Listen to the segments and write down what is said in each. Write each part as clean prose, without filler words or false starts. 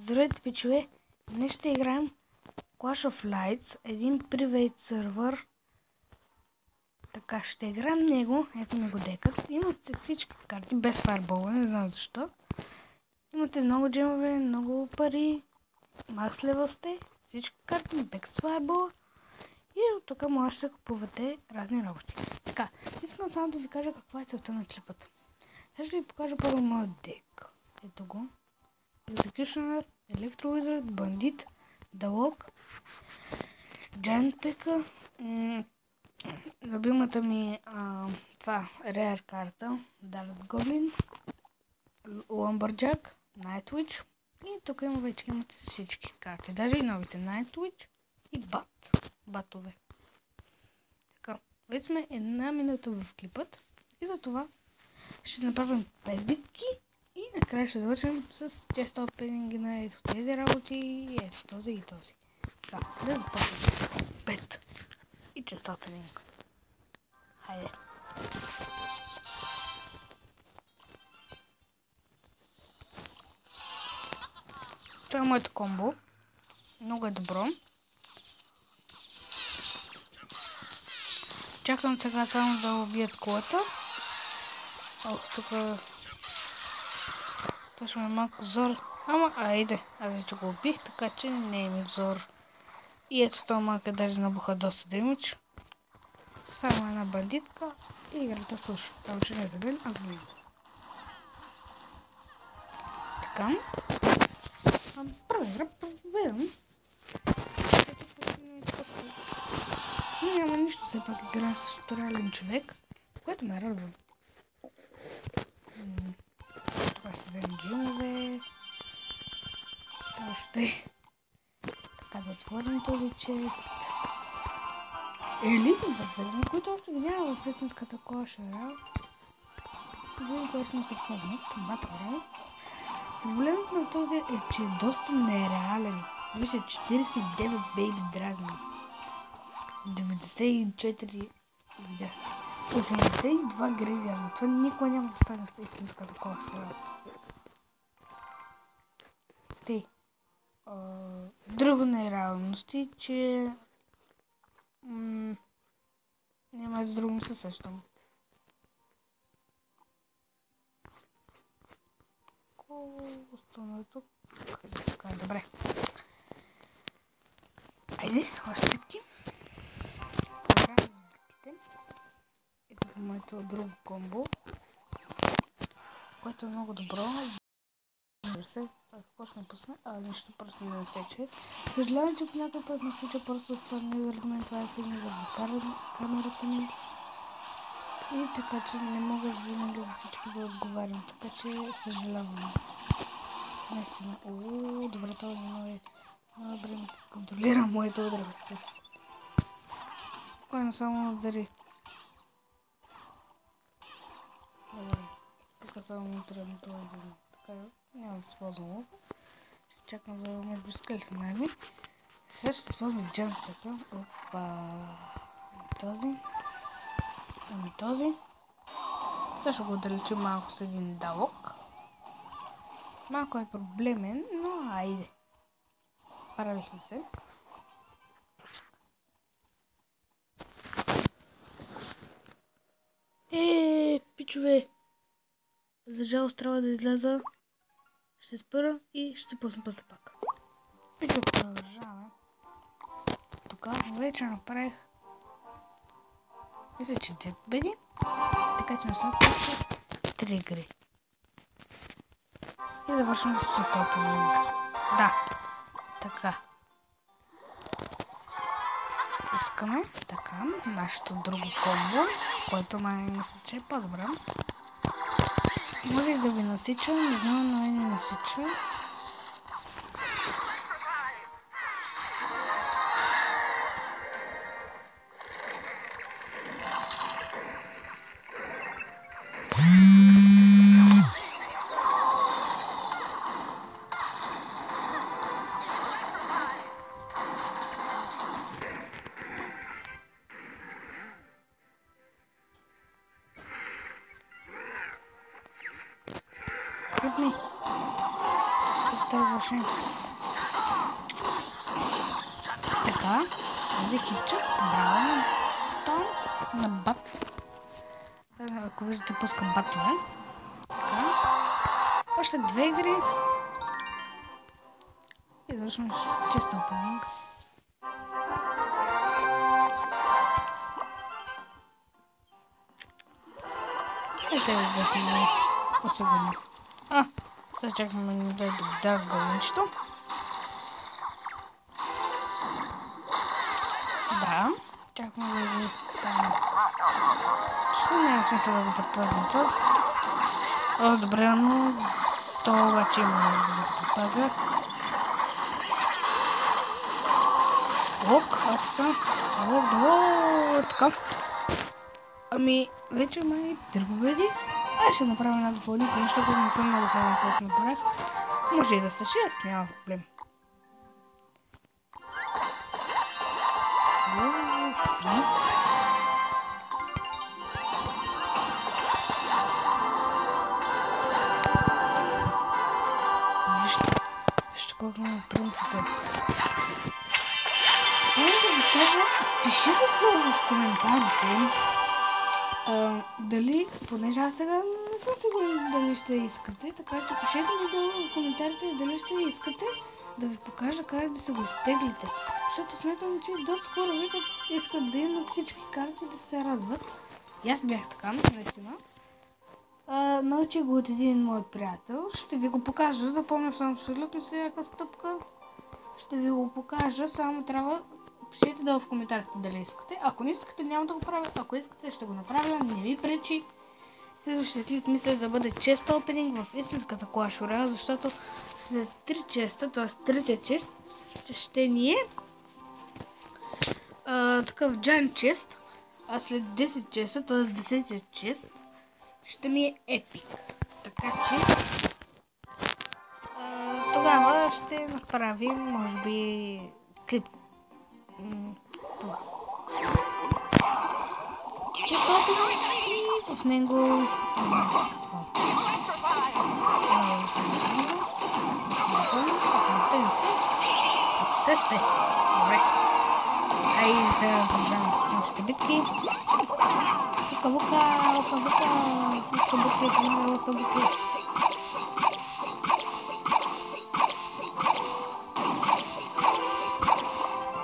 Здравейте, пичове! Днес ще играем Clash of Lights, един привейт сървър. Така, ще играем него. Ето ми го декът. Имате всички карти, без фаербола, не знам защо. Имате много джемове, много пари. Макс левел сте, всички карти, без фаербола. И от тук може да се купувате разни работи. Така, искам само да ви кажа каква е целта на клипата. Сега ще ви покажа първо моят дек. Ето го. Executioner, Electro Wizard, Bandit, Dalok, Giant P.E.K.K.A. Любимата ми това Rare карта, Dart Goblin, Lumberjack, Night Witch и тук вече имате всички карти, даже и новите Night Witch и батове. Така, вече сме една минута в клипът и за това ще направим 5 битки. И накрая ще завършим с чест опенинги на ето тези работи, ето този и този. Така, да започнем. 5 и чест опенинг. Хайде. Това е моето комбо. Много е добро. Чакам сега само да убият колата. Тук... Това ще ме малко зор. Ама, айде. Аз вече го убих, така че не е ми взор. И ето това малко даже набуха доста демидж. Само една бандитка и играта слуша. Само че не е за мен, а за него. Така. Първа игра проверям. Но няма нищо, все пак игра с туториален човек, което ме радва. Това са вземем джимове. Още. Така да отворим този чест. Елитен бърберни, които още ги няма в истинската коша. Един, който не се познат. Батъра. Проблемът на този е, че е доста нереален. Вижте, 49 бейби драгни. 94 видяхте. 82 гривия. Това никога няма да стане в истинската коша. Друго нереалности, че няма за друго не се сещам. Остана тук. Така, добре. Айде, още битки. Продължаваме с битките. Ето моето друго комбо, което е много добро. Какво ще ме пусне? Нищо, просто не сече. Съжалявам, че по някакъв път не сече, просто това не е заради мен, това е сигурно за камерата ми. И така, че не мога винаги за всички да отговарям, така че съжалявам. Наистина, добре, това е много добре ми контролира моите удари с... Спокойно, само удари. Добре, тук само ударям това един. Така, няма да се използвам лука. Ще чакам за може би скелети на арми. Сега ще използвам Giant P.E.K.K.A. Опа. Този. Сега ще го отдалечим малко с един Dalok. Малко е проблемен, но айде. Справихме се. Пичове! За жалост трябва да изляза. Ще спра и ще пусна после пак. Пичове, продължаваме. Тук вече направих мисля, че 2 победи. Така че не са просто 3 игри. И завършваме с честа опенинг. Да. Така. Пускаме така нашето друго комбо, което май мисля, че е по-добре. Може да ви насича, не знам, но не насича. Хипни. тръгваше. Така, да хитчат, браво, там, на бат. Ако виждате, пускам батове. Така, още 2 игри. И завършваме с чист опенинг. Ето да сме по-сигурни. Сега чакаме да даде да гълничето. Да, чакаме да ви там. Няма смисъл да го предпазвам този. Добре, но то обаче има да го предпазя. Ок, така. Ами, вече май 3 победи. Ще направя една допълнителна, защото не съм много сигурен колко направих. Може и да са 6, няма проблем. Вижте колко много принцеса. Само да ви кажа, пишете долу в коментарите. Дали, понеже аз сега не съм сигурен дали ще искате, така че пишете ми долу в коментарите дали ще искате да ви покажа как да се го изтеглите. Защото смятам, че доста хора викат, искат да имат всички карти да се радват. И аз бях така, наистина. Научих го от един мой приятел. Ще ви го покажа, запомням съм абсолютно всяка стъпка. Ще ви го покажа, само трябва... Пишете долу в коментарите дали искате. Ако не искате, няма да го правя. Ако искате, ще го направя. Не ви пречи. Следващия клип мисля да бъде чест опенинг в истинската Clash Royale, защото след 3 честа, т.е. третия чест, ще ни е такъв Giant чест, а след 10 честа, т.е. 10-тия чест, ще ми е епик. Така че тогава ще направим, може би, клип. Това. Чест опенинг и в него сте. Добре. Айде сега да продължаваме тук с нашите битки. Лука-бука. Лука-буки.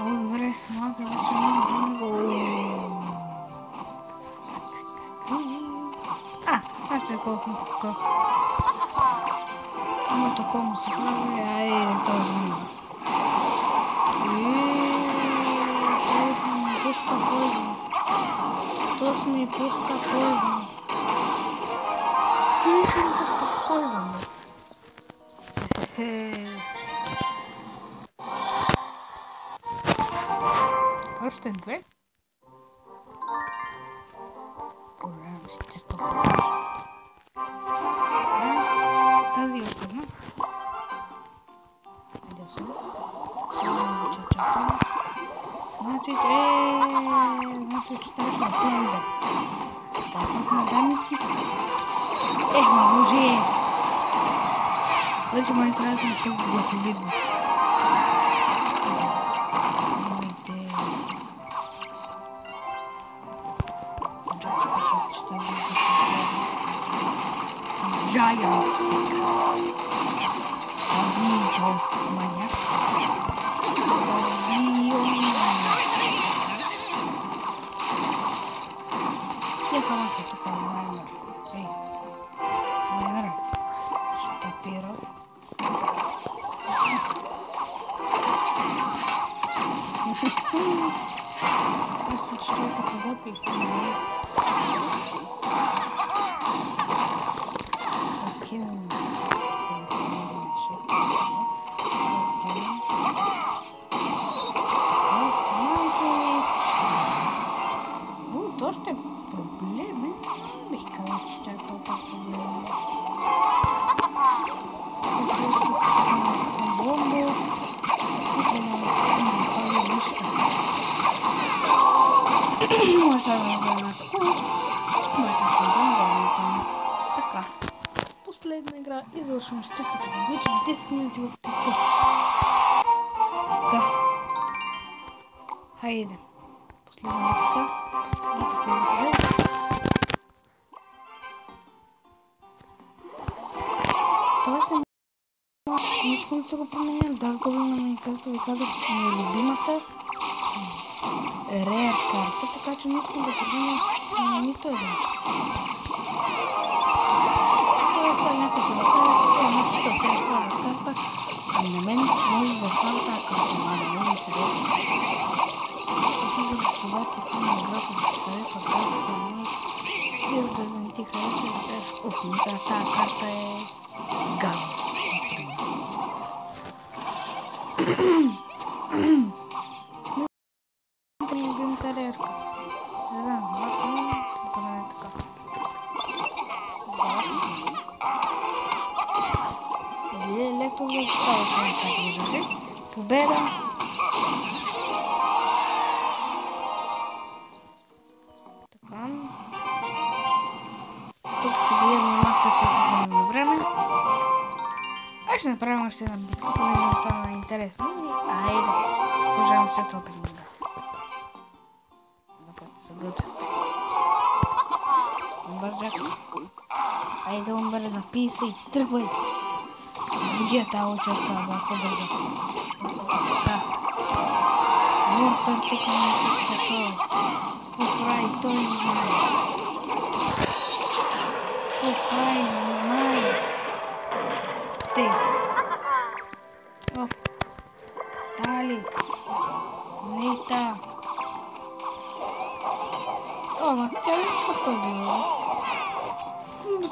О, добре. Малко вече много. Аз се колко тук. Ама такова му се прави. Айде, този мина. Тос ми пуска поизъм. Ти ми пуска поизъм, бе. Още 2. Добре, ще стопа. Тази още една. Айде съм. Значи, че трябваше да пълни бе. Стапът на данници. Може. Вече май трябва да съм тук гласовидно. Giant Pick. Този маняк. Я сама хочу по-нормально. Эй, майнера, штапира. Просто что это запись? Доста проблеми. Бих казал, че тя е толкова проблеми. Бомбо. Може да взема такова. Може да взема там. Така. последна игра и завършваме. Ще се приключим 10 минути в TikTok. Така. Хайде. Последна игра. Последна игра. Това се не искам да се го променям. Dark Goblin ми, както ви казах, ми е любимата Rare карта, така че не искам да променям с нито един. Това е някаква слаба карта. И на мен може да слава тази карта, но на мен ми харесва. Също за това цвета на играта да ти харесва картата, не ти да не ти харесва да кажеш, тази карта е гадна. Любимата рерка. Не знам, вас не, за мен е така. Лекто да става това, как го държи. Победа. Така. Тук се гледам на маста, че е на време. Аз ще направим още една битка, понеже ми стана интересно. Айде, продължавам се това опитвам. Докато се готвя. Умбърджак. Айде, Умбър, напий се и тръгвай. Видя тази очерта, да, по-бързо. Да. Муртър тук не пуска това. Какво прави, той не знае. Какво прави, не знае. Тей. Оф. Дали. Не и та. О, ма тя ли пак се убива?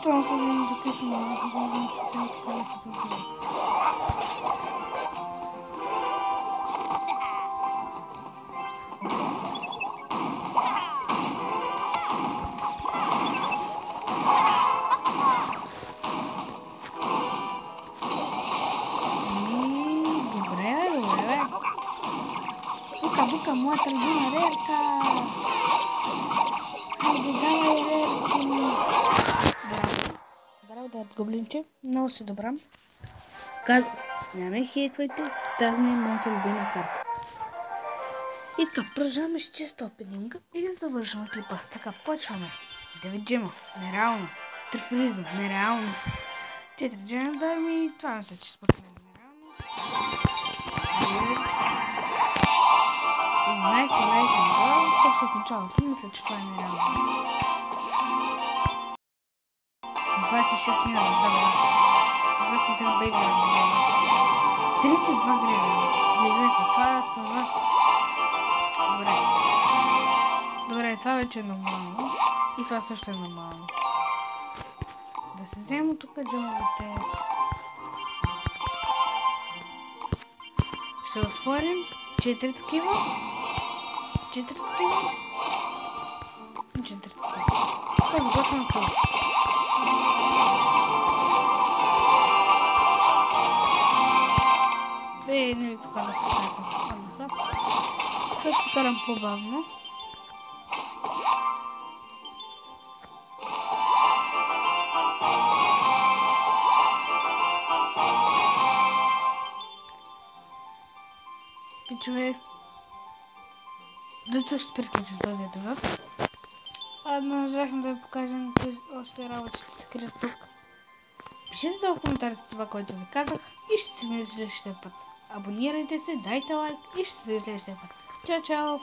Само се видим за късно, но ако съм видим, че тя така не се убива. Бука, моята любима рерка! Хайде, давай рерки ми! Браво, Dark Goblin, много си добра. Не ме хейтвайте, тази ми е моята любима карта. И така, продължаваме с чист опенинга и завършваме клипа. Така, почваме. 9 джема, нереално. 3 фриза, нереално. 4 джема дарми, това мисля, че според мен е нереално. 11 лайка нагоре, после от началото, мисля, че това е нереално. 26 милиона, да. 23 бейграми, да. 32 гривни. Видете, това според вас. Добре, това вече е нормално. И това също е нормално. Да се взема тук джунгите. Ще отворим 4 такива. 4 такива. И 4 такива. Това започваме това. Не ви показах как се паднаха. Също карам по-бавно. Пичове, до тук ще приключим този епизод. Не можахме да ви покажем още работи, ще се крият тук. Пишете долу в коментарите това, което ви казах и ще се видим следващия път. Абонирайте се, дайте лайк и ще се видим следващия път. Чао, чао!